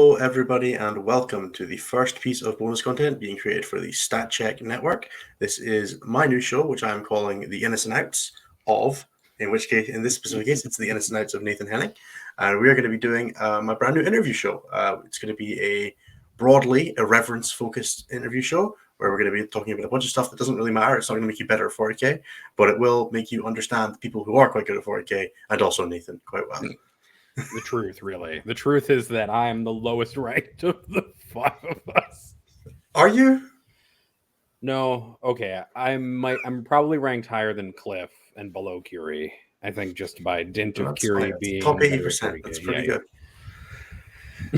Hello, everybody, and welcome to the first piece of bonus content being created for the Stat Check Network. This is my new show, which I'm calling The Ins and Outs of, in which case, in this specific case, it's The Ins and Outs of Nathan Henning. And we are going to be doing my brand new interview show. It's going to be a broadly irreverence-focused interview show where we're going to be talking about a bunch of stuff that doesn't really matter. It's not going to make you better at 40K, but it will make you understand the people who are quite good at 40K and also Nathan quite well. The truth, really. The truth is that I'm the lowest ranked of the five of us. Are you? No, okay. I'm probably ranked higher than Cliff and below Curie. I think just by dint of Curie being top better at 80%. 40K. That's pretty good.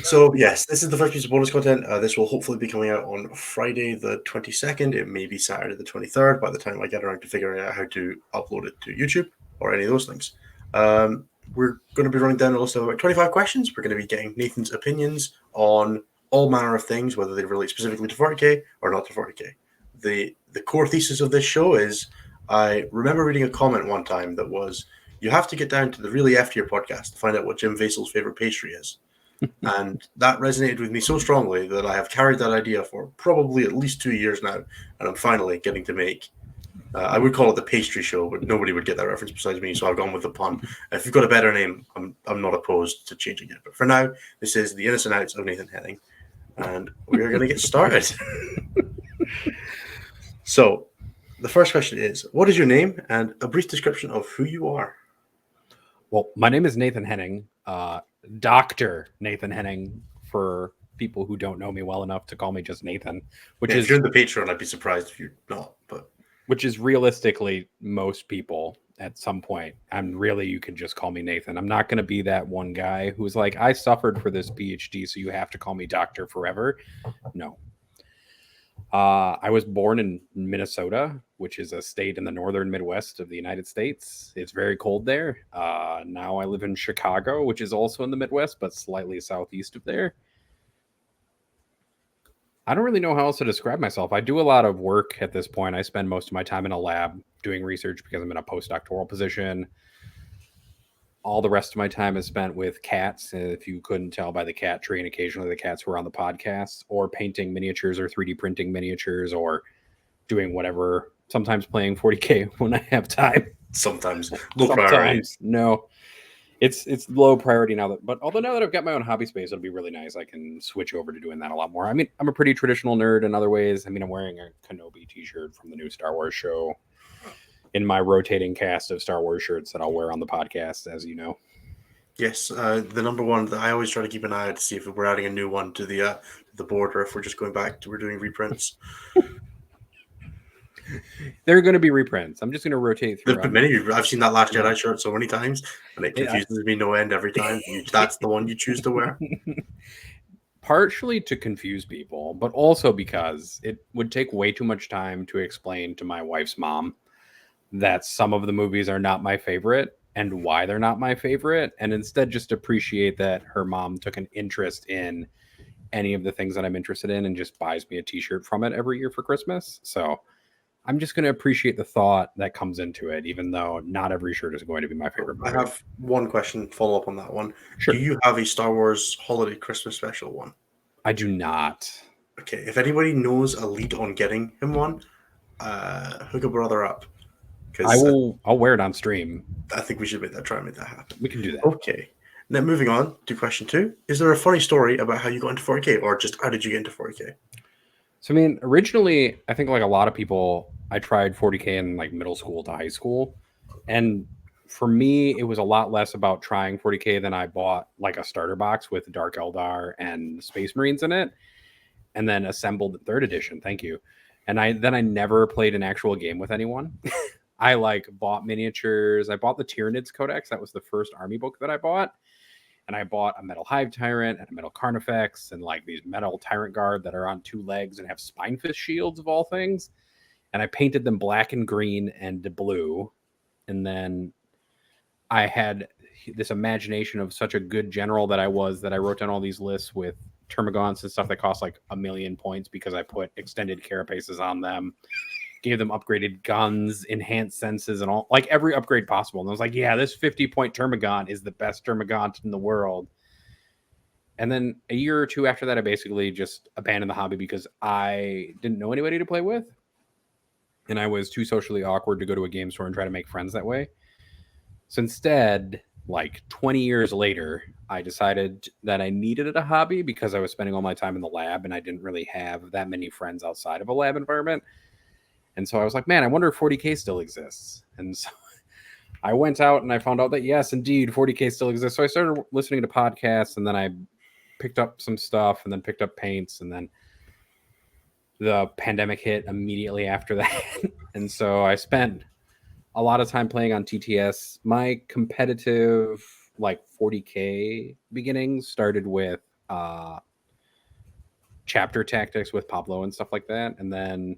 So yes, this is the first piece of bonus content. This will hopefully be coming out on Friday the 22nd. It may be Saturday the 23rd by the time I get around to figuring out how to upload it to YouTube or any of those things. We're going to be running down a list of about 25 questions. We're going to be getting Nathan's opinions on all manner of things, whether they relate specifically to 40K or not to 40K. The core thesis of this show is, I remember reading a comment one time that was, you have to get down to the really F-tier podcast to find out what Jim Vasel's favorite pastry is. And that resonated with me so strongly that I have carried that idea for probably at least 2 years now, and I'm finally getting to make I would call it the Pastry Show, but nobody would get that reference besides me, so I've gone with the pun. If you've got a better name, I'm not opposed to changing it. But for now, this is the Ins and Outs of Nathan Henning, and we are going to get started. So, the first question is, what is your name and a brief description of who you are? Well, my name is Nathan Henning, Dr. Nathan Henning, for people who don't know me well enough to call me just Nathan, which is... If you're in the Patreon, I'd be surprised if you're not, but... Which is realistically most people at some point. You can just call me Nathan. I'm not going to be that one guy who's like, I suffered for this PhD, so you have to call me doctor forever. No. I was born in Minnesota, which is a state in the northern Midwest of the United States. It's very cold there. Now I live in Chicago, which is also in the Midwest, but slightly southeast of there. I don't really know how else to describe myself. I do a lot of work at this point. I spend most of my time in a lab doing research because I'm in a postdoctoral position. All the rest of my time is spent with cats, if you couldn't tell by the cat tree, and occasionally the cats who are on the podcast, or painting miniatures or 3D printing miniatures, or doing whatever, sometimes playing 40K when I have time. Sometimes. Low priority. No. It's low priority now but although now that I've got my own hobby space, it'll be really nice. I can switch over to doing that a lot more. I mean, I'm a pretty traditional nerd in other ways. I mean, I'm wearing a Kenobi t-shirt from the new Star Wars show in my rotating cast of Star Wars shirts that I'll wear on the podcast, as you know. Yes, the number one that I always try to keep an eye out to see if we're adding a new one to the board, or if we're just going back to we're doing reprints. They're going to be reprints. I'm just going to rotate through. There's been many. I've seen that Last Jedi shirt so many times, and it confuses me no end every time. That's the one you choose to wear. Partially to confuse people, but also because it would take way too much time to explain to my wife's mom that some of the movies are not my favorite and why they're not my favorite, and instead just appreciate that her mom took an interest in any of the things that I'm interested in and just buys me a t-shirt from it every year for Christmas. So I'm just going to appreciate the thought that comes into it, even though not every shirt is going to be my favorite movie. I have one question, follow up on that one. Sure. Do you have a Star Wars Holiday Christmas Special one? I do not. Okay, if anybody knows a lead on getting him one, hook a brother up. I'll wear it on stream. I think we should try and make that happen. We can do that. Okay. Now, moving on to question 2. Is there a funny story about how you got into 40K, or just how did you get into 40K? So, I mean, originally, I think like a lot of people, I tried 40K in like middle school to high school. And for me, it was a lot less about trying 40K than I bought like a starter box with Dark Eldar and Space Marines in it, and then assembled the 3rd edition. Thank you. And I never played an actual game with anyone. I like bought miniatures. I bought the Tyranids Codex. That was the first army book that I bought. And I bought a metal Hive Tyrant and a metal Carnifex and like these metal Tyrant Guard that are on 2 legs and have Spinefist shields of all things. And I painted them black and green and blue. And then I had this imagination of such a good general that I wrote down all these lists with Termagants and stuff that cost like 1,000,000 points because I put extended carapaces on them. Gave them upgraded guns, enhanced senses, and all, like every upgrade possible. And I was like, yeah, this 50-point Termagant is the best Termagant in the world. And then a year or two after that, I basically just abandoned the hobby because I didn't know anybody to play with. And I was too socially awkward to go to a game store and try to make friends that way. So instead, like 20 years later, I decided that I needed a hobby because I was spending all my time in the lab and I didn't really have that many friends outside of a lab environment. And so I was like, man, I wonder if 40K still exists. And so I went out and I found out that yes, indeed, 40K still exists. So I started listening to podcasts, and then I picked up some stuff, and then picked up paints, and then the pandemic hit immediately after that. And so I spent a lot of time playing on TTS. My competitive like 40K beginnings started with chapter tactics with Pablo and stuff like that. And then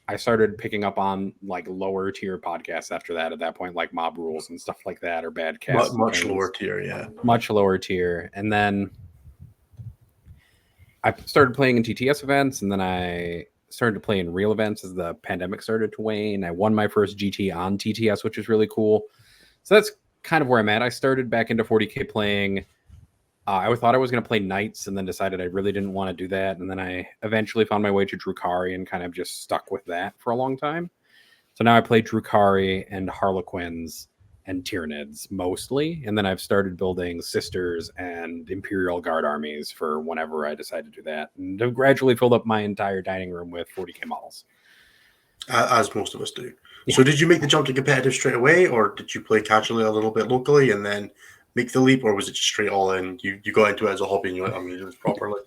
I started picking up on like lower tier podcasts after that. At that point, like Mob Rules and stuff like that, or Bad Cast. Much lower tier, yeah. Much lower tier. And then I started playing in TTS events, and then I started to play in real events as the pandemic started to wane. I won my first GT on TTS, which was really cool. So that's kind of where I'm at. I started back into 40K playing. I thought I was going to play Knights, and then decided I really didn't want to do that. And then I eventually found my way to Drukhari and kind of just stuck with that for a long time. So now I play Drukhari and Harlequins and Tyranids mostly. And then I've started building Sisters and Imperial Guard armies for whenever I decide to do that. And I've gradually filled up my entire dining room with 40K models. As most of us do. Yeah. So did you make the jump to competitive straight away, or did you play casually a little bit locally and then make the leap, or was it just straight all in? You got into it as a hobby and you went, I'm going to do this properly?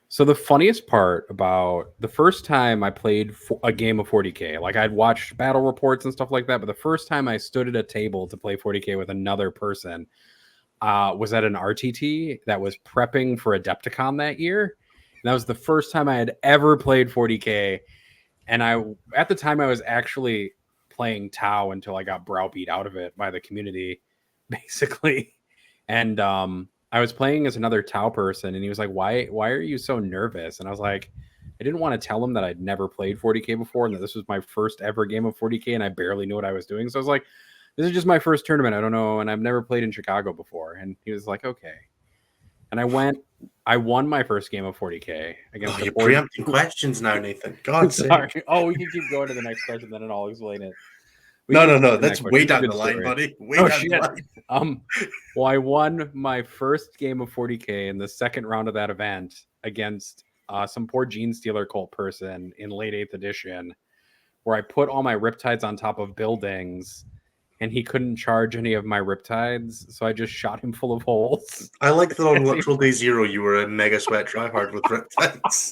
So the funniest part about the first time I played a game of 40K, like I'd watched battle reports and stuff like that, but the first time I stood at a table to play 40K with another person was at an RTT that was prepping for Adepticon that year. And that was the first time I had ever played 40K. And at the time I was actually playing Tau until I got browbeat out of it by the community, basically. And I was playing as another Tau person, and he was like, why are you so nervous? And I was like, I didn't want to tell him that I'd never played 40K before and that this was my first ever game of 40K and I barely knew what I was doing. So I was like, this is just my first tournament. I don't know. And I've never played in Chicago before. And he was like, okay. And I won my first game of 40K against you're preempting questions now, Nathan. God sorry. Oh, we can keep going to the next question, then I'll explain it. No. That's way down the line, buddy. Way down the line. Well, I won my first game of 40K in the second round of that event against some poor Gene Stealer cult person in late 8th edition, where I put all my Riptides on top of buildings, and he couldn't charge any of my Riptides, so I just shot him full of holes. I like that on literal day zero, you were a mega sweat tryhard with Riptides.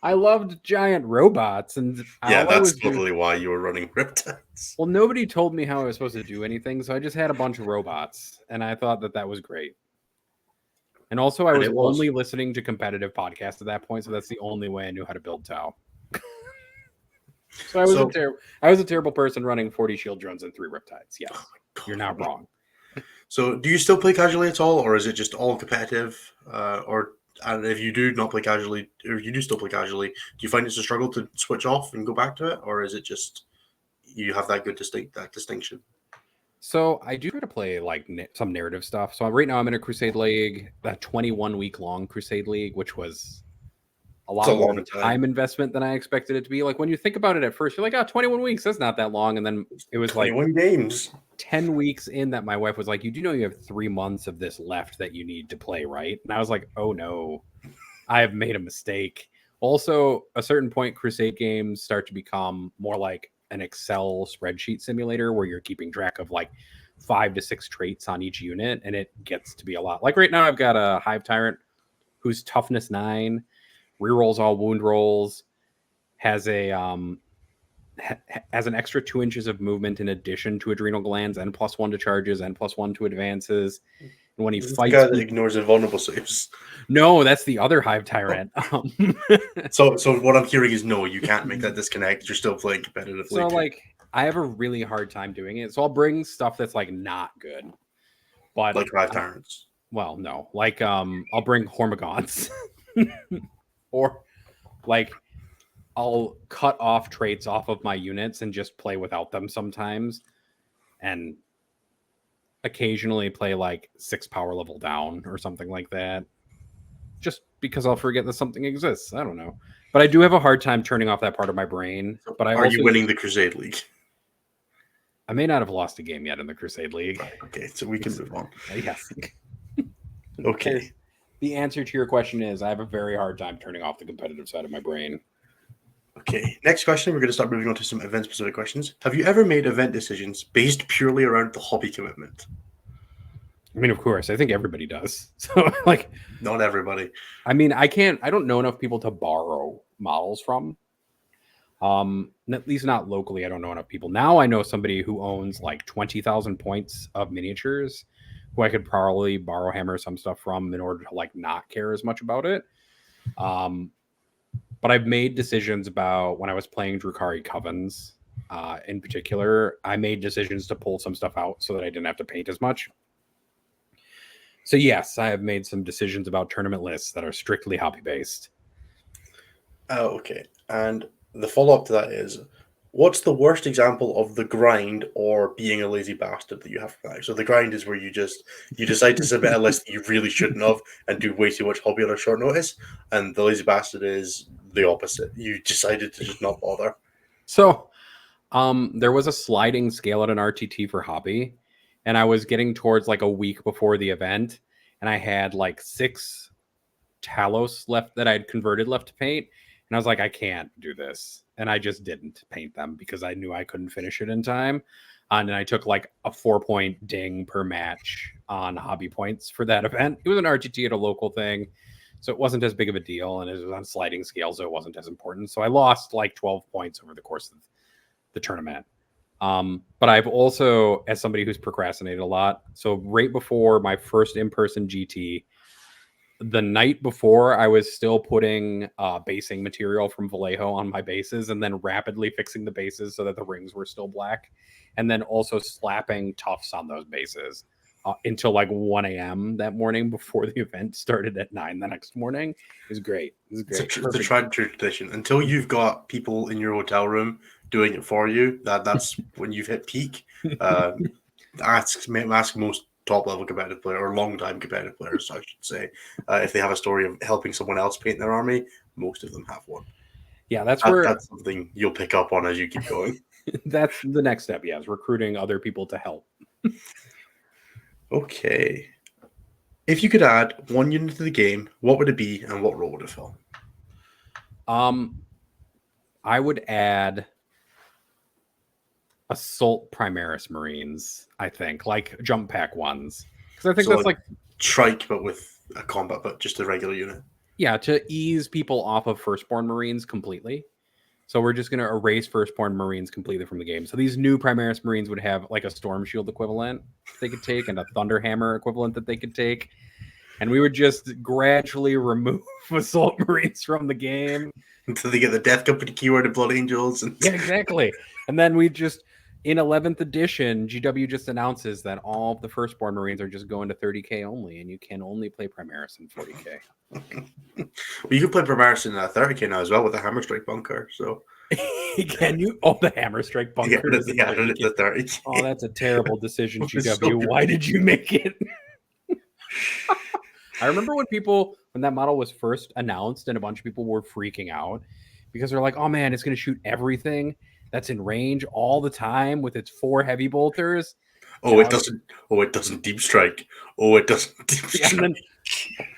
I loved giant robots, and yeah, that's totally why you were running Riptides. Well, nobody told me how I was supposed to do anything, so I just had a bunch of robots, and I thought that was great. And also, I was only listening to competitive podcasts at that point, so that's the only way I knew how to build Tau. So I was a terrible person running 40 shield drones and 3 Riptides. Yes, you're not wrong. So, do you still play casually at all, or is it just all competitive, or? And if you do not play casually, or if you do still play casually, do you find it's a struggle to switch off and go back to it, or is it just you have that distinction? So I do try to play like some narrative stuff. So right now I'm in a Crusade League, a 21-week long Crusade League, which was a lot more time investment than I expected it to be. Like when you think about it at first, you're like, 21 weeks, that's not that long. And then it was 21 games. 10 weeks in that my wife was like, you do know you have 3 months of this left that you need to play, right? And I was like, oh no, I have made a mistake. Also, a certain point, Crusade games start to become more like an Excel spreadsheet simulator where you're keeping track of like 5 to 6 traits on each unit, and it gets to be a lot. Like right now, I've got a Hive Tyrant who's toughness 9, rerolls all wound rolls, has an extra 2 inches of movement in addition to adrenal glands, and +1 to charges, and +1 to advances. And when he fights, the guy that ignores invulnerable saves. No, that's the other Hive Tyrant. So what I'm hearing is no, you can't make that disconnect. You're still playing competitively. So like, I have a really hard time doing it. So I'll bring stuff that's like not good, but like Hive Tyrants. Well, no, like I'll bring Hormigons, or like. I'll cut off traits off of my units and just play without them sometimes, and occasionally play like 6 power level down or something like that. because I'll forget that something exists. I don't know. But I do have a hard time turning off that part of my brain. But Are you winning the Crusade League? I may not have lost a game yet in the Crusade League. Right, okay, so we can move on. Yes. Okay. The answer to your question is I have a very hard time turning off the competitive side of my brain. Okay, next question. We're going to start moving on to some event-specific questions. Have you ever made event decisions based purely around the hobby commitment? I mean, of course, I think everybody does. So, like, not everybody. I mean, I don't know enough people to borrow models from. At least not locally. I don't know enough people. Now I know somebody who owns like 20,000 points of miniatures who I could probably borrow hammer some stuff from in order to like not care as much about it. But I've made decisions about when I was playing Drukhari Covens, in particular, I made decisions to pull some stuff out so that I didn't have to paint as much. So yes, I have made some decisions about tournament lists that are strictly hobby based. Oh, okay. And the follow-up to that is, what's the worst example of the grind or being a lazy bastard that you have for that? So the grind is where you decide to submit a list that you really shouldn't have and do way too much hobby on a short notice. And the lazy bastard is the opposite. You decided to just not bother. So there was a sliding scale at an RTT for hobby, and I was getting towards like a week before the event, and I had like 6 Talos left that I'd converted left to paint. And I was like, I can't do this. And I just didn't paint them because I knew I couldn't finish it in time. And I took like a 4-point ding per match on hobby points for that event. It was an RTT at a local thing, so it wasn't as big of a deal. And it was on sliding scale, so it wasn't as important. So I lost like 12 points over the course of the tournament. But I've also, as somebody who's procrastinated a lot, so right before my first in-person GT, the night before, I was still putting basing material from Vallejo on my bases and then rapidly fixing the bases so that the rings were still black. And then also slapping tufts on those bases until like 1 a.m. that morning before the event started at 9 the next morning. It was great. It was great. It's a tried and true tradition. Until you've got people in your hotel room doing it for you, that's when you've hit peak. Ask most top-level competitive player or long-time competitive players, I should say, if they have a story of helping someone else paint their army. Most of them have one. Yeah, that's something you'll pick up on as you keep going. That's the next step. Yeah, is recruiting other people to help. Okay. If you could add 1 unit to the game, what would it be and what role would it fill? I would add Assault Primaris Marines, I think, like jump pack ones. Because I think that's like Trike, but with a combat, but just a regular unit. Yeah, to ease people off of Firstborn Marines completely. So we're just going to erase Firstborn Marines completely from the game. So these new Primaris Marines would have like a Storm Shield equivalent they could take and a Thunderhammer equivalent that they could take. And we would just gradually remove Assault Marines from the game. Until they get the Death Company keyword and Blood Angels. Yeah, exactly. And then we just, in 11th edition, GW just announces that all of the Firstborn Marines are just going to 30k only, and you can only play Primaris in 40k. Well, you can play Primaris in 30k now as well with the Hammer Strike Bunker. So can you? Oh, the Hammer Strike Bunker. Yeah, the 30k. Oh, that's a terrible decision, GW. Why did you make it? I remember when that model was first announced and a bunch of people were freaking out because they're like, oh man, it's going to shoot everything that's in range all the time with its 4 heavy bolters. It doesn't deep strike. It doesn't deep strike. And then,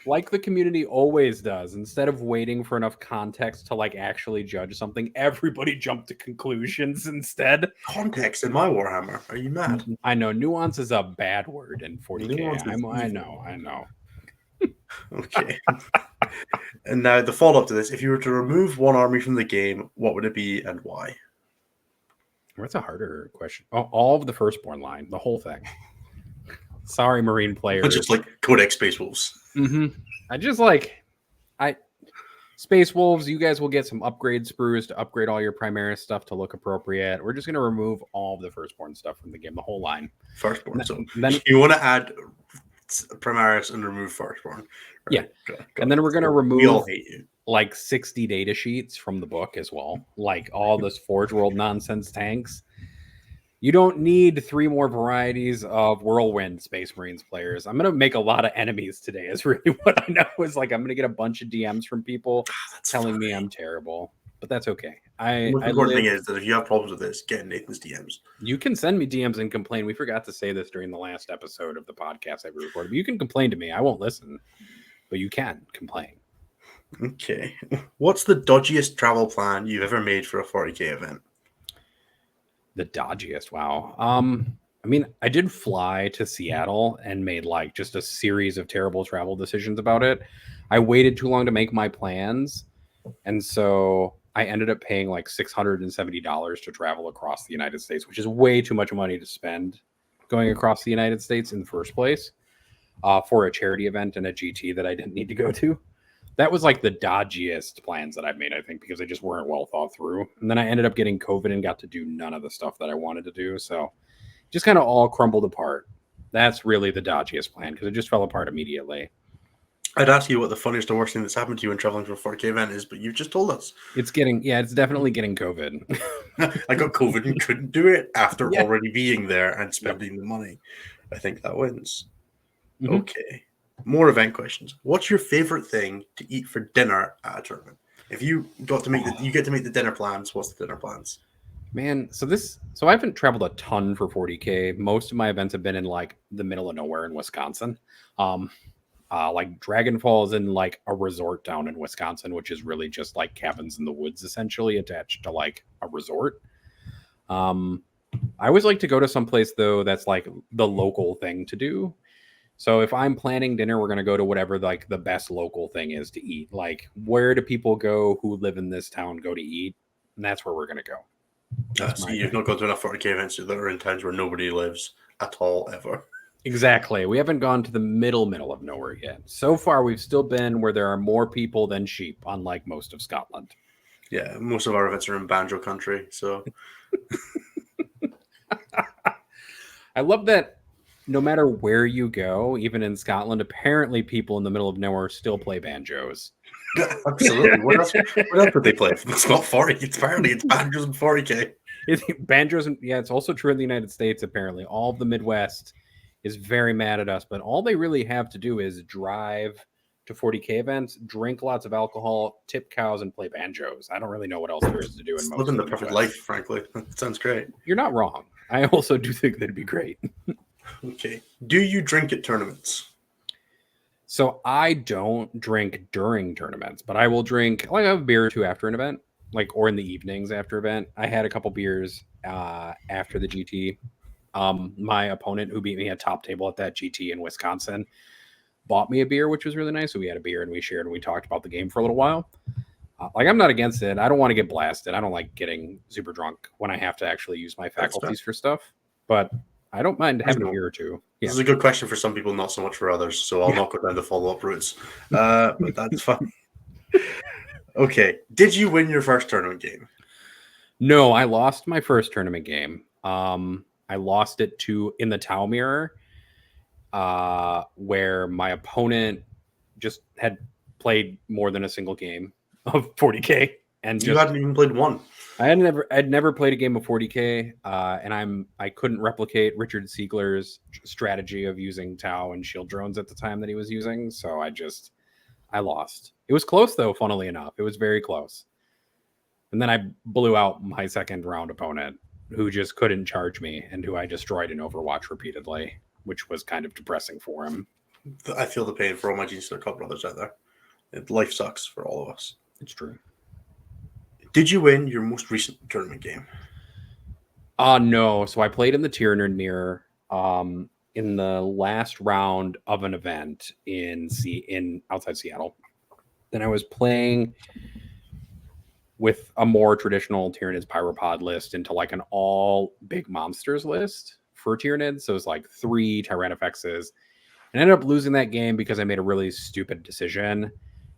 like the community always does, instead of waiting for enough context to like actually judge something, everybody jumped to conclusions instead. Context in my Warhammer? Are you mad? I know nuance is a bad word in 40k. I know. Okay. And now the follow-up to this: if you were to remove one army from the game, what would it be and why? That's a harder question. Oh, all of the Firstborn line, the whole thing. Sorry, Marine players. Just like Codex Space Wolves. Mm-hmm. Space Wolves, you guys will get some upgrade sprues to upgrade all your Primaris stuff to look appropriate. We're just going to remove all of the Firstborn stuff from the game, the whole line. Firstborn. So then you want to add Primaris and remove Firstborn. Right? Yeah. And then we're going to remove we all hate you. Like 60 data sheets from the book as well. Like all this Forge World nonsense tanks. You don't need 3 more varieties of Whirlwind Space Marines players. I'm gonna make a lot of enemies today. Is really what I know. Is like I'm gonna get a bunch of DMs from people That's telling funny. me I'm terrible, but that's okay. The most I important live. thing is that if you have problems with this, get in Nathan's DMs. You can send me DMs and complain. We forgot to say this during the last episode of the podcast that we recorded. But you can complain to me. I won't listen, but you can complain. Okay. What's the dodgiest travel plan you've ever made for a 40K event? The Dodgiest. Wow. I mean, I did fly to Seattle and made like just a series of terrible travel decisions about it. I waited too long to make my plans, and so I ended up paying like $670 to travel across the United States, which is way too much money to spend going across the United States in the first place for a charity event and a GT that I didn't need to go to. That was like the dodgiest plans that I've made, I think, because they just weren't well thought through. And then I ended up getting COVID and got to do none of the stuff that I wanted to do. So just kind of all crumbled apart. That's really the dodgiest plan because it just fell apart immediately. I'd ask you what the funniest or worst thing that's happened to you when traveling for a 40K event is, but you've just told us. It's definitely getting COVID. I got COVID and couldn't do it after Yeah. already being there and spending the money. I think that wins. Mm-hmm. Okay. More event questions. What's your favorite thing to eat for dinner at a tournament? If you got to make you get to make the dinner plans, what's the dinner plans? Man, so I haven't traveled a ton for 40K. Most of my events have been in like the middle of nowhere in Wisconsin. Like Dragon Falls in like a resort town in Wisconsin, which is really just like cabins in the woods essentially attached to like a resort. I always like to go to someplace though that's like the local thing to do. So if I'm planning dinner, we're gonna go to whatever like the best local thing is to eat. Like where do people go who live in this town go to eat? And that's where we're gonna go. So you've not gone to enough 40K events that are in towns where nobody lives at all ever. Exactly. We haven't gone to the middle of nowhere yet. So far, we've still been where there are more people than sheep, unlike most of Scotland. Yeah, most of our events are in Banjo country, so I love that no matter where you go, even in Scotland, apparently people in the middle of nowhere still play banjos. absolutely. What else would they play? It's not 40. It's banjos and 40K. Banjos, yeah, it's also true in the United States, apparently. All of the Midwest is very mad at us, but all they really have to do is drive to 40K events, drink lots of alcohol, tip cows, and play banjos. I don't really know what else there is to do in most Living of the perfect life, frankly. That sounds great. You're not wrong. I also do think that'd be great. Okay. Do you drink at tournaments? So I don't drink during tournaments, but I will drink like a beer or two after an event, like or in the evenings after event. I had a couple beers after the GT. My opponent who beat me at top table at that GT in Wisconsin bought me a beer, which was really nice. So we had a beer and we shared and we talked about the game for a little while. Like I'm not against it. I don't want to get blasted. I don't like getting super drunk when I have to actually use my faculties for stuff. But I don't mind having a beer or two. Yeah. This is a good question for some people, not so much for others. So I'll not go down the follow-up routes. But that's fine. Okay. Did you win your first tournament game? No, I lost my first tournament game. I lost it in the Tau Mirror, where my opponent just had played more than a single game of 40K, and you hadn't even played one. I'd never played a game of 40K, and I couldn't replicate Richard Siegler's strategy of using Tau and shield drones at the time that he was using, so I lost. It was close though, funnily enough. It was very close. And then I blew out my second round opponent, who just couldn't charge me and who I destroyed in Overwatch repeatedly, which was kind of depressing for him. I feel the pain for all my Gene Star Cup brothers out there. Life sucks for all of us. It's true. Did you win your most recent tournament game? No. So I played in the Tyranid Mirror in the last round of an event in outside Seattle. Then I was playing with a more traditional Tyranids Pyropod list into like an all big monsters list for Tyranids. So it was like 3 Tyrannofexes. And I ended up losing that game because I made a really stupid decision.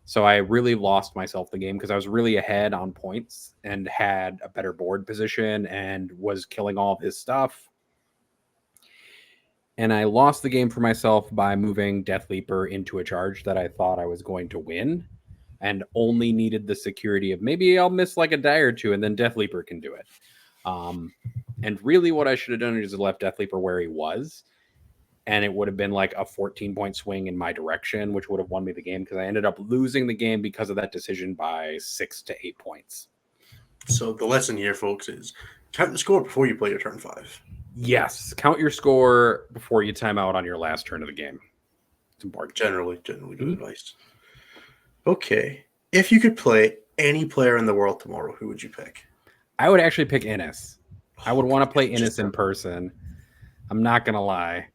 So I really lost myself the game because I was really ahead on points and had a better board position and was killing all of his stuff. And I lost the game for myself by moving Death Leaper into a charge that I thought I was going to win and only needed the security of maybe I'll miss like a die or two and then Death Leaper can do it. And really what I should have done is left Deathleaper where he was. And it would have been like a 14-point swing in my direction, which would have won me the game because I ended up losing the game because of that decision by 6 to 8 points. So the lesson here, folks, is count the score before you play your turn 5. Yes, count your score before you time out on your last turn of the game. It's important. Generally good advice. Okay. If you could play any player in the world tomorrow, who would you pick? I would actually pick Innes. I would want to play Innes in person. I'm not going to lie.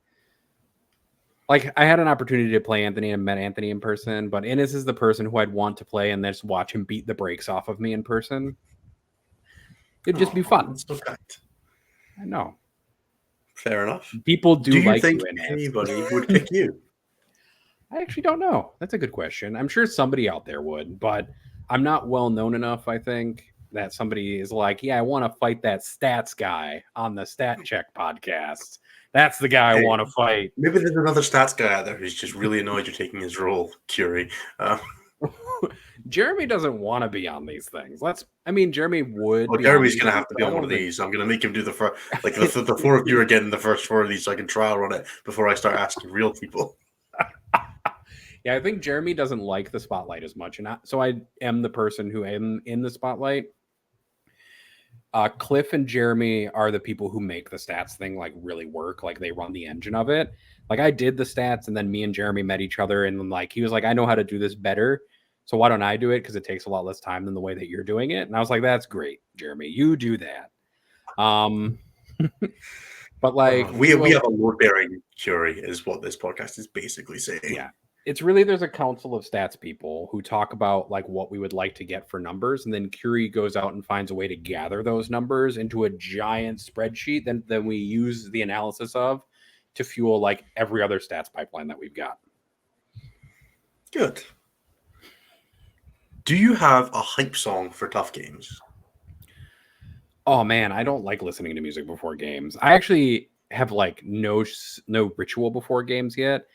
Like, I had an opportunity to play Anthony and met Anthony in person, but Innes is the person who I'd want to play and then just watch him beat the brakes off of me in person. It'd just be fun. That's so kind. I know. Fair enough. People do you like think you, Innes. anybody would pick you? I actually don't know. That's a good question. I'm sure somebody out there would, but I'm not well known enough, I think, that somebody is like, yeah, I want to fight that stats guy on the Stat Check podcast. That's the guy I want to fight. Maybe there's another stats guy out there who's just really annoyed you're taking his role, Curie. Jeremy doesn't want to be on these things. Jeremy would. Well, Jeremy's going to have to be on one of these. I'm going to make him do the first, like the 4 of you are getting the first 4 of these so I can trial run it before I start asking real people. Yeah, I think Jeremy doesn't like the spotlight as much. So I am the person who am in the spotlight. Cliff and Jeremy are the people who make the stats thing like really work. Like they run the engine of it. Like I did the stats and then me and Jeremy met each other and then like he was like, I know how to do this better. So why don't I do it? Because it takes a lot less time than the way that you're doing it. And I was like, that's great, Jeremy. You do that. But like we have a load-bearing Curie is what this podcast is basically saying. Yeah. It's really, there's a council of stats people who talk about like what we would like to get for numbers. And then Curie goes out and finds a way to gather those numbers into a giant spreadsheet then we use the analysis of to fuel like every other stats pipeline that we've got. Good. Do you have a hype song for tough games? Oh man, I don't like listening to music before games. I actually have like no ritual before games yet.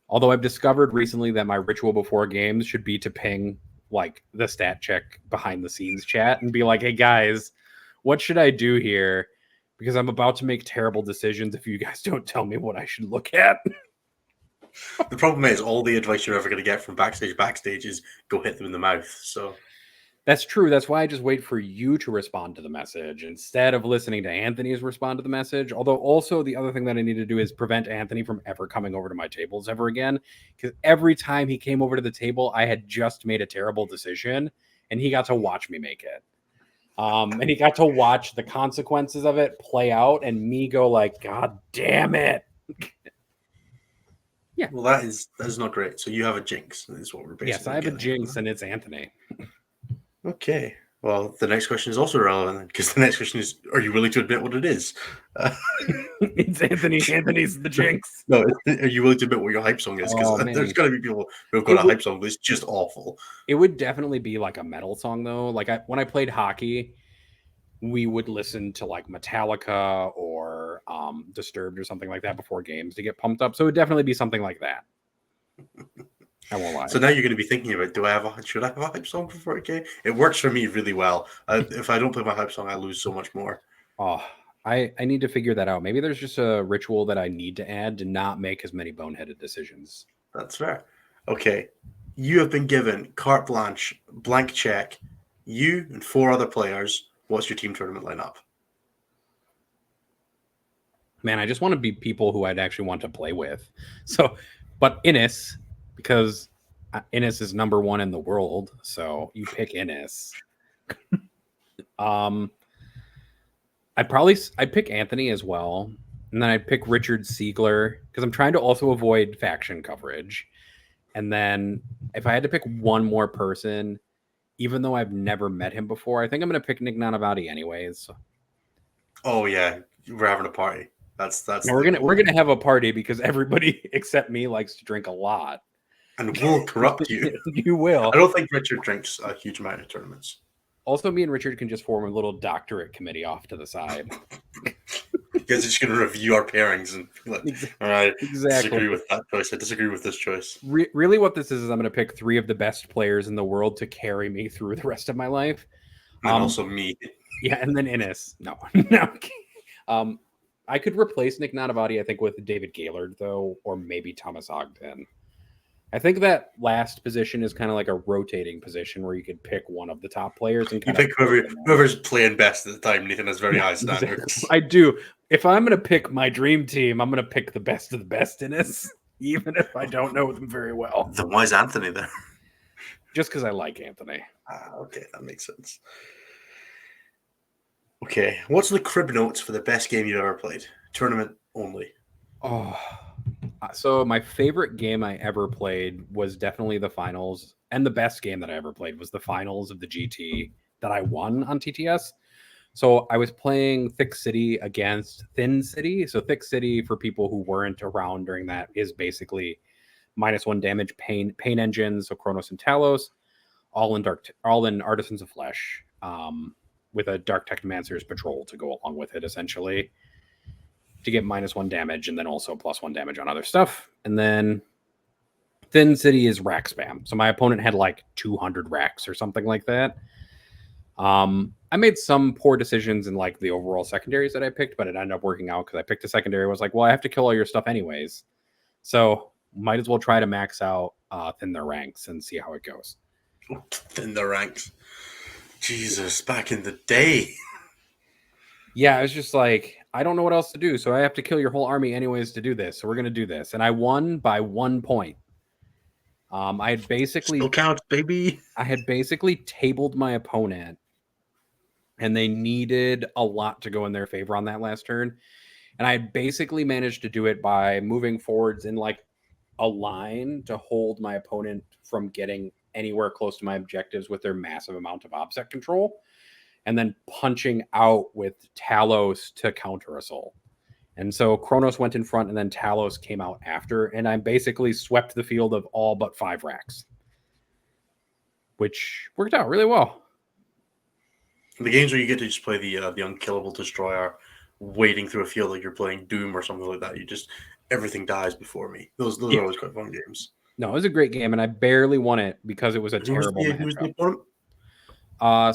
Although I've discovered recently that my ritual before games should be to ping like the Stat Check behind the scenes chat and be like, hey guys, what should I do here? Because I'm about to make terrible decisions if you guys don't tell me what I should look at. The problem is all the advice you're ever going to get from backstage is go hit them in the mouth. So that's true. That's why I just wait for you to respond to the message instead of listening to Anthony's respond to the message. Although also the other thing that I need to do is prevent Anthony from ever coming over to my tables ever again. Because every time he came over to the table, I had just made a terrible decision and he got to watch me make it. And he got to watch the consequences of it play out and me go like, God damn it. Yeah. Well, that is not great. So you have a jinx. Is what we're basically Yes, I have a jinx and it's Anthony. Okay. Well, the next question is also relevant because the next question is, are you willing to admit what it is? It's Anthony. Anthony's the jinx. No, are you willing to admit what your hype song is? Because there's got to be people who have got a hype song that's just awful. It would definitely be like a metal song, though. Like when I played hockey, we would listen to like Metallica or Disturbed or something like that before games to get pumped up. So it would definitely be something like that. I won't lie. So now you're going to be thinking about, should I have a hype song for 40K? It works for me really well. If I don't play my hype song, I lose so much more. Oh, I need to figure that out. Maybe there's just a ritual that I need to add to not make as many boneheaded decisions. That's fair. Okay. You have been given carte blanche, blank check. You and 4 other players. What's your team tournament lineup? Man, I just want to be people who I'd actually want to play with. So, but Innes, because Innes is number 1 in the world, so you pick Innes. I'd pick Anthony as well, and then I'd pick Richard Siegler because I'm trying to also avoid faction coverage. And then if I had to pick one more person, even though I've never met him before, I think I'm going to pick Nick Nanavati anyways. Oh yeah, we're having a party. That's. Now we're gonna have a party because everybody except me likes to drink a lot, and we'll corrupt you. You will. I don't think Richard drinks a huge amount of tournaments. Also, me and Richard can just form a little doctorate committee off to the side. Because it's going to review our pairings and be like, all right, exactly. Disagree with that choice. I disagree with this choice. Really what this is I'm going to pick 3 of the best players in the world to carry me through the rest of my life. And also me. Yeah, and then Innis. No, no. I could replace Nick Nanavati, I think, with David Gaylord, though, or maybe Thomas Ogden. I think that last position is kind of like a rotating position where you could pick one of the top players and You kind of pick whoever's playing best at the time. Nathan has very yeah, high exactly. standards. I do. If I'm going to pick my dream team, I'm going to pick the best of the best in this, even if I don't know them very well. Then why is Anthony there? Just because I like Anthony. Okay, that makes sense. Okay, what's the crib notes for the best game you've ever played? Tournament only. Oh, so my favorite game I ever played was definitely the finals, and the best game that I ever played was the finals of the GT that I won on TTS. So I was playing Thick City against Thin City. So Thick City, for people who weren't around during that, is basically -1 damage pain engines, so Kronos and Talos, all in Artisans of Flesh, with a Dark Technomancer's Patrol to go along with it, essentially, to get -1 damage and then also +1 damage on other stuff. And then Thin City is rack spam. So my opponent had like 200 racks or something like that. I made some poor decisions in like the overall secondaries that I picked, but it ended up working out because I picked a secondary. I was like, well, I have to kill all your stuff anyways, so might as well try to max out thin their ranks and see how it goes. Thin the ranks. Jesus, back in the day. Yeah, I was just like, I don't know what else to do, so I have to kill your whole army anyways to do this. So we're gonna do this, and I won by 1 point. I had basically Still counts, baby. I had basically tabled my opponent, and they needed a lot to go in their favor on that last turn. And I basically managed to do it by moving forwards in like a line to hold my opponent from getting anywhere close to my objectives with their massive amount of object control, and then punching out with Talos to counter assault. And so Kronos went in front, and then Talos came out after, and I basically swept the field of all but 5 racks, which worked out really well. The games where you get to just play the unkillable destroyer, wading through a field like you're playing Doom or something like that. Everything dies before me. Those are always quite fun games. No, it was a great game, and I barely won it because it was a terrible matchup. Who's the opponent?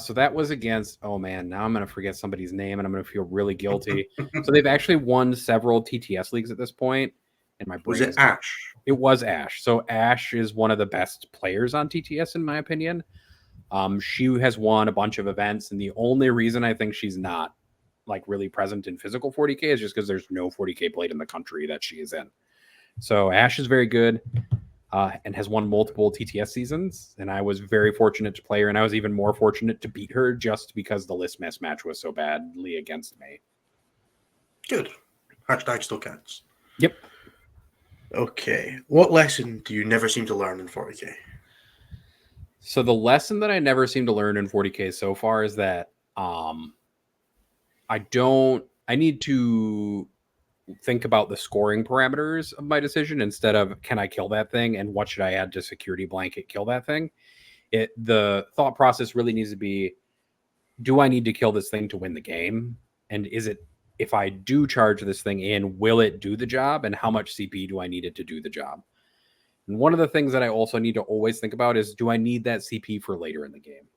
So that was against, oh man, now I'm going to forget somebody's name and I'm going to feel really guilty. So they've actually won several TTS leagues at this point. And my brain was it Ash? It was Ash. So Ash is one of the best players on TTS, in my opinion. She has won a bunch of events. And the only reason I think she's not like really present in physical 40K is just because there's no 40K played in the country that she is in. So Ash is very good. And has won multiple TTS seasons. And I was very fortunate to play her. And I was even more fortunate to beat her just because the list mismatch was so badly against me. Good. Hashtag still counts. Yep. Okay. What lesson do you never seem to learn in 40K? So the lesson that I never seem to learn in 40K so far is that I need to think about the scoring parameters of my decision instead of can I kill that thing and what should I add to security blanket kill that thing. The thought process really needs to be, do I need to kill this thing to win the game? And is it, if I do charge this thing in, will it do the job? And how much CP do I need it to do the job? And one of the things that I also need to always think about is, do I need that CP for later in the game?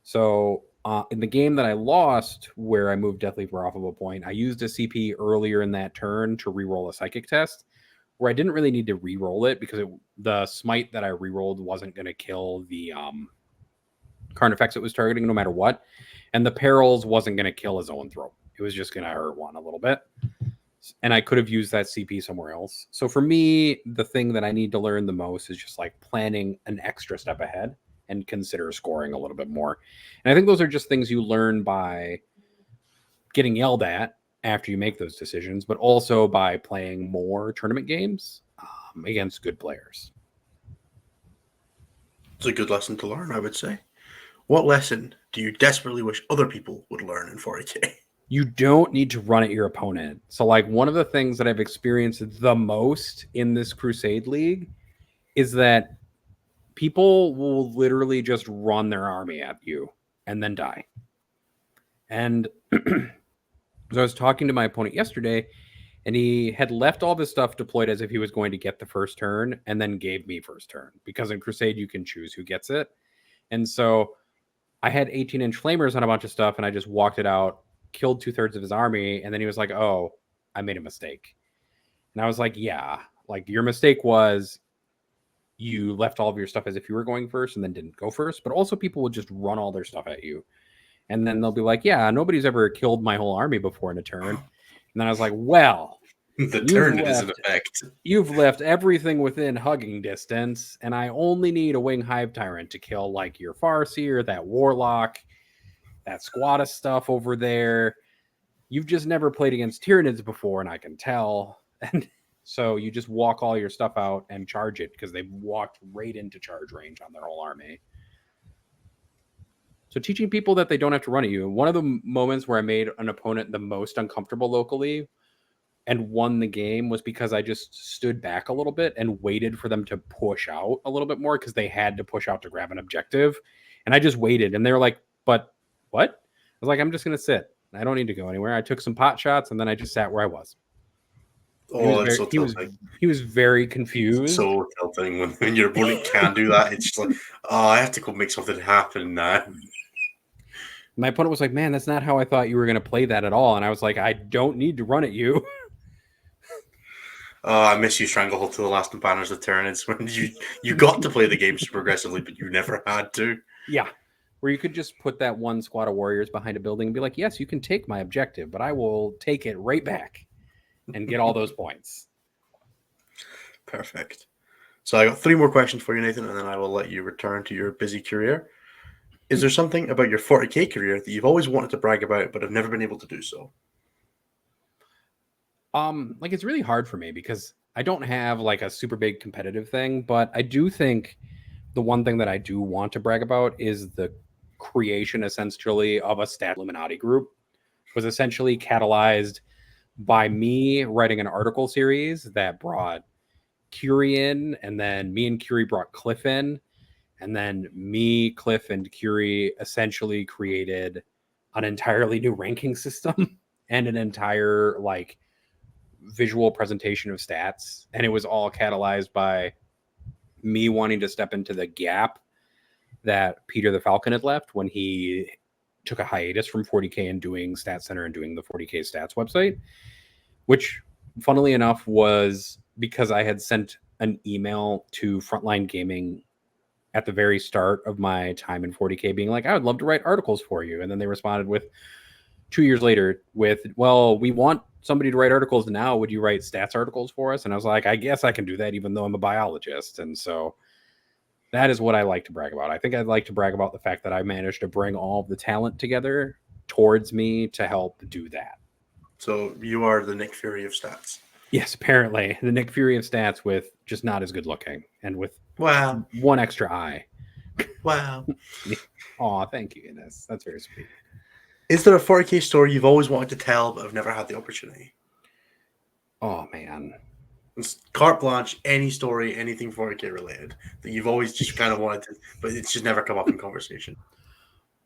So in the game that I lost, where I moved Death Leaper off of a point, I used a CP earlier in that turn to reroll a psychic test, where I didn't really need to reroll it because the smite that I rerolled wasn't going to kill the Carnifex it was targeting no matter what, and the Perils wasn't going to kill his own throat. It was just going to hurt one a little bit, and I could have used that CP somewhere else. So for me, the thing that I need to learn the most is just like planning an extra step ahead and consider scoring a little bit more. And I think those are just things you learn by getting yelled at after you make those decisions, but also by playing more tournament games against good players. It's a good lesson to learn, I would say. What lesson do you desperately wish other people would learn in 40K? You don't need to run at your opponent. So like one of the things that I've experienced the most in this Crusade League is that people will literally just run their army at you and then die. And so I was talking to my opponent yesterday, and he had left all this stuff deployed as if he was going to get the first turn and then gave me first turn, because in Crusade you can choose who gets it. And so I had 18-inch flamers on a bunch of stuff, and I just walked it out, killed 2/3 of his army, and then he was like, "Oh, I made a mistake." And I was like, "Yeah, like your mistake was you left all of your stuff as if you were going first and then didn't go first, but also people would just run all their stuff at you. And then they'll be like, yeah, nobody's ever killed my whole army before in a turn." And then I was like, well, The turn is in effect. You've left everything within hugging distance, and I only need a wing hive tyrant to kill like your Farseer, that warlock, that squatta stuff over there. You've just never played against Tyranids before, and I can tell. And so you just walk all your stuff out and charge it because they've walked right into charge range on their whole army. So teaching people that they don't have to run at you. One of the moments where I made an opponent the most uncomfortable locally and won the game was because I just stood back a little bit and waited for them to push out a little bit more because they had to push out to grab an objective. And I just waited, and they were like, but what? I was like, I'm just going to sit. I don't need to go anywhere. I took some pot shots, and then I just sat where I was. He was very confused. It's so tilting when your opponent can do that. It's just like, oh, I have to go make something happen now. My opponent was like, man, that's not how I thought you were going to play that at all. And I was like, I don't need to run at you. I miss you, Stranglehold to the Last of Banners of Tyranids, when you got to play the game super aggressively, but you never had to. Yeah. Where you could just put that one squad of warriors behind a building and be like, yes, you can take my objective, but I will take it right back and get all those points. Perfect. So I got 3 more questions for you, Nathan, and then I will let you return to your busy career. Is there something about your 40k career that you've always wanted to brag about but have never been able to do so? Like it's really hard for me because I don't have like a super big competitive thing, but I do think the one thing that I do want to brag about is the creation essentially of a stat Illuminati group. It was essentially catalyzed by me writing an article series that brought Curie in, and then me and Curie brought Cliff in, and then me, Cliff, and Curie essentially created an entirely new ranking system and an entire like visual presentation of stats. And it was all catalyzed by me wanting to step into the gap that Peter the Falcon had left when he took a hiatus from 40k and doing Stat Center and doing the 40k stats website, which funnily enough was because I had sent an email to Frontline Gaming at the very start of my time in 40k being like, I would love to write articles for you. And then they responded with 2 years later with, well, we want somebody to write articles now. Would you write stats articles for us? And I was like, I guess I can do that even though I'm a biologist. And so that is what I like to brag about. I think I'd like to brag about the fact that I managed to bring all of the talent together towards me to help do that. So you are the Nick Fury of stats. Yes, apparently. The Nick Fury of stats with just not as good looking and with one extra eye. Wow. Aw, thank you, Ines. That's very sweet. Is there a 40k story you've always wanted to tell but have never had the opportunity? Oh, man. It's carte blanche, any story, anything 40k related that you've always just kind of wanted to, but it's just never come up in conversation.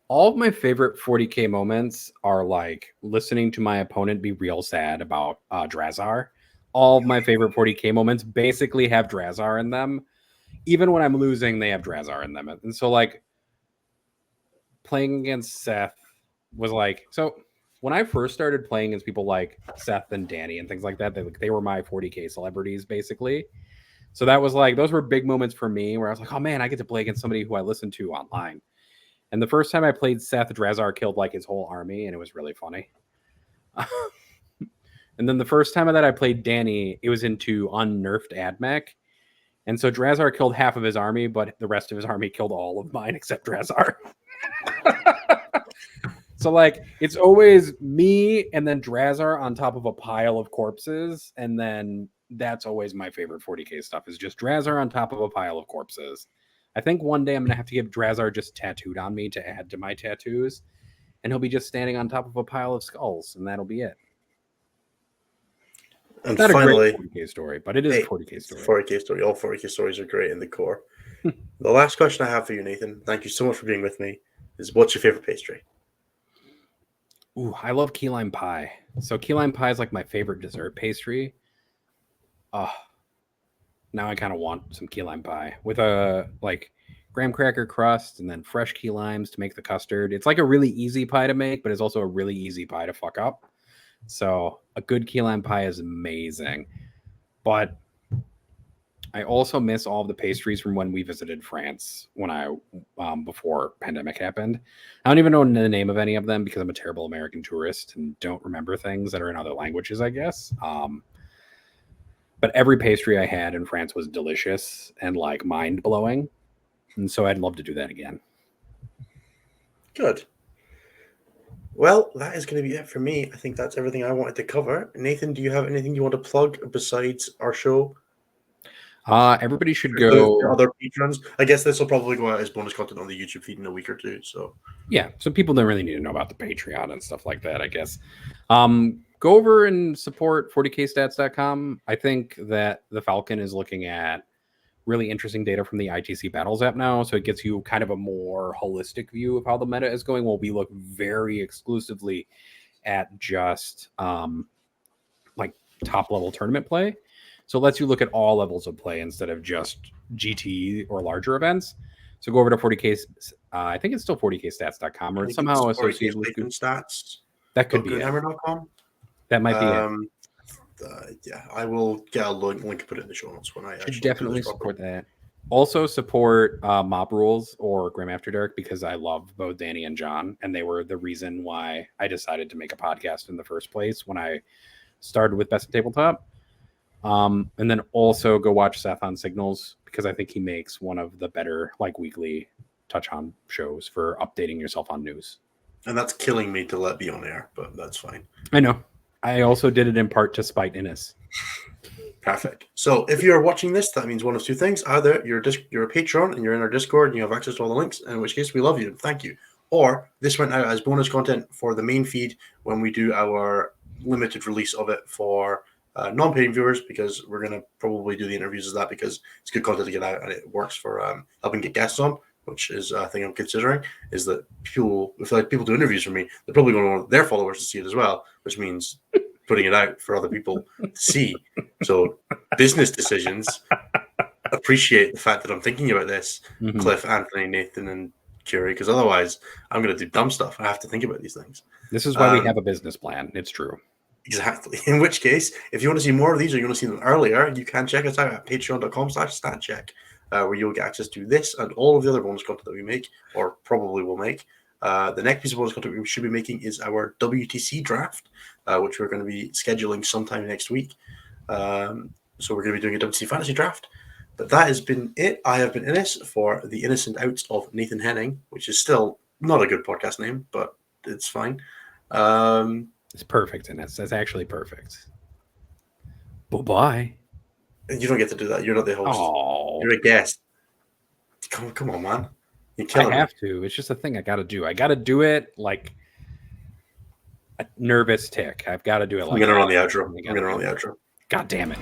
All of my favorite 40k moments are like listening to my opponent be real sad about Drazar. All of my favorite 40k moments basically have Drazar in them. Even when I'm losing, they have Drazar in them. And so like playing against Seth was like, so when I first started playing against people like Seth and Danny and things like that, they were my 40k celebrities basically. So that was like, those were big moments for me where I was like, oh man, I get to play against somebody who I listen to online. And the first time I played Seth, Drazar killed like his whole army, and it was really funny. And then the first time that I played Danny, it was into unnerfed AdMech. And so Drazar killed half of his army, but the rest of his army killed all of mine except Drazar. So like it's always me and then Drazar on top of a pile of corpses, and then that's always my favorite 40k stuff is just Drazar on top of a pile of corpses. I think one day I'm gonna have to get Drazar just tattooed on me to add to my tattoos, and he'll be just standing on top of a pile of skulls, and that'll be it. And It's not finally, a great 40k story, but it is a 40k story. 40k story. All 40k stories are great in the core. The last question I have for you, Nathan, thank you so much for being with me, is what's your favorite pastry? Ooh, I love key lime pie. So key lime pie is like my favorite dessert pastry. Now I kind of want some key lime pie with a like graham cracker crust and then fresh key limes to make the custard. It's like a really easy pie to make, but it's also a really easy pie to fuck up. So a good key lime pie is amazing. But I also miss all of the pastries from when we visited France when I before pandemic happened. I don't even know the name of any of them because I'm a terrible American tourist and don't remember things that are in other languages, I guess. But every pastry I had in France was delicious and like mind blowing. And so I'd love to do that again. Good. Well, that is going to be it for me. I think that's everything I wanted to cover. Nathan, do you have anything you want to plug besides our show? Everybody should go. The other patrons. I guess this will probably go out as bonus content on the YouTube feed in a week or two. So yeah, so people don't really need to know about the Patreon and stuff like that, I guess. Go over and support 40kstats.com. I think that the Falcon is looking at really interesting data from the ITC Battles app now, so it gets you kind of a more holistic view of how the meta is going, while we look very exclusively at just like top level tournament play. So it lets you look at all levels of play instead of just GT or larger events. So go over to 40k. I think it's still 40kstats.com, or it's somehow associated with stats. That could be it. That might be it. Yeah, I will get a link and put it in the show notes when I should definitely support that. Also support Mob Rules or Grim After Dark, because I love both Danny and John, and they were the reason why I decided to make a podcast in the first place when I started with Best in Tabletop. And then also go watch Seth on Signals, because I think he makes one of the better like weekly touch on shows for updating yourself on news. And that's killing me to let be on air, but that's fine. I know. I also did it in part to spite Innes. Perfect. So if you're watching this, that means one of two things. Either you're a patron and you're in our Discord and you have access to all the links, in which case we love you and thank you. Or this went out as bonus content for the main feed when we do our limited release of it for non-paying viewers, because we're going to probably do the interviews as that, because it's good content to get out and it works for helping get guests on, which is a thing I'm considering, is that if people do interviews for me, they're probably going to want their followers to see it as well, which means putting it out for other people to see. So business decisions, appreciate the fact that I'm thinking about this, Cliff, Anthony, Nathan, and Curie, because otherwise I'm going to do dumb stuff. I have to think about these things. This is why we have a business plan. It's true. Exactly. In which case, if you want to see more of these or you want to see them earlier, you can check us out at patreon.com/statcheck, where you'll get access to this and all of the other bonus content that we make, or probably will make. The next piece of bonus content we should be making is our WTC draft, which we're going to be scheduling sometime next week. So we're going to be doing a WTC fantasy draft. But that has been it. I have been Innes for the Innocent Outs of Nathan Henning, which is still not a good podcast name, but it's fine. It's perfect, Innes. That's actually perfect. Bye-bye. You don't get to do that. You're not the host. Oh. You're a guest. Come on, man. I have to. It's just a thing I got to do. I got to do it like a nervous tick. I've got to do it like I'm going to run the outro. God damn it.